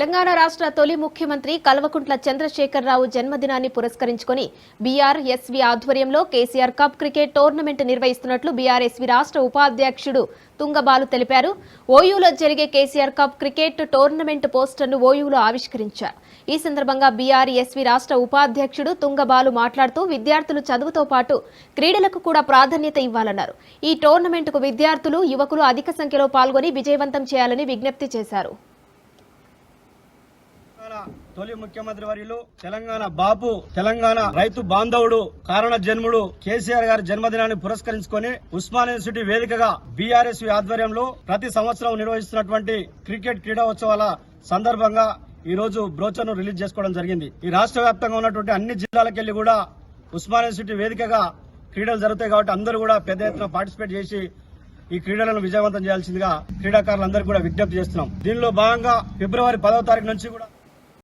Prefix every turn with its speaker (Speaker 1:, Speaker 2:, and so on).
Speaker 1: తెలంగాణ రాష్ట్ర తొలి ముఖ్యమంత్రి కల్వకుంట్ల చంద్రశేఖరరావు జన్మదినాన్ని పురస్కరించుకుని బీఆర్ఎస్వీ ఆధ్వర్యంలో కేసీఆర్ కప్ క్రికెట్ టోర్నమెంట్ నిర్వహిస్తున్నట్లు బీఆర్ఎస్వీ రాష్ట్ర ఉపాధ్యక్షుడు తుంగబాలు తెలిపారు. ఓయూలో జరిగే కేసీఆర్ కప్ క్రికెట్ టోర్నమెంట్ పోస్టర్ను ఓయూలో ఆవిష్కరించారు. ఈ సందర్భంగా బీఆర్ఎస్వీ రాష్ట్ర ఉపాధ్యక్షుడు తుంగబాలు మాట్లాడుతూ విద్యార్థులు చదువుతో పాటు క్రీడలకు కూడా ప్రాధాన్యత ఇవ్వాలన్నారు. ఈ టోర్నమెంట్కు విద్యార్థులు, యువకులు అధిక సంఖ్యలో పాల్గొని విజయవంతం చేయాలని విజ్ఞప్తి చేశారు.
Speaker 2: తొలి ముఖ్యమంత్రి వర్యులు తెలంగాణ బాపు, తెలంగాణ రైతు బాంధవుడు, కారణ జన్ముడు కేసీఆర్ గారి జన్మదినాన్ని పురస్కరించుకొని ఉస్మానియా యూనివర్సిటీ వేదికగా బీఆర్ఎస్ ఆధ్వర్యంలో ప్రతి సంవత్సరం నిర్వహిస్తున్నటువంటి క్రికెట్ క్రీడోత్సవాల సందర్భంగా ఈ రోజు బ్రోచర్ను రిలీజ్ చేసుకోవడం జరిగింది. ఈ రాష్ట్ర వ్యాప్తంగా ఉన్నటువంటి అన్ని జిల్లాలకెళ్లి కూడా ఉస్మానియా యూనివర్సిటీ వేదికగా క్రీడలు జరుగుతాయి కాబట్టి అందరూ కూడా పెద్ద ఎత్తున పార్టిసిపేట్ చేసి ఈ క్రీడలను విజయవంతం చేయాల్సిందిగా క్రీడాకారులందరికీ కూడా విజ్ఞప్తి చేస్తున్నాం. దీనిలో భాగంగా ఫిబ్రవరి 10వ తారీఖు నుంచి కూడా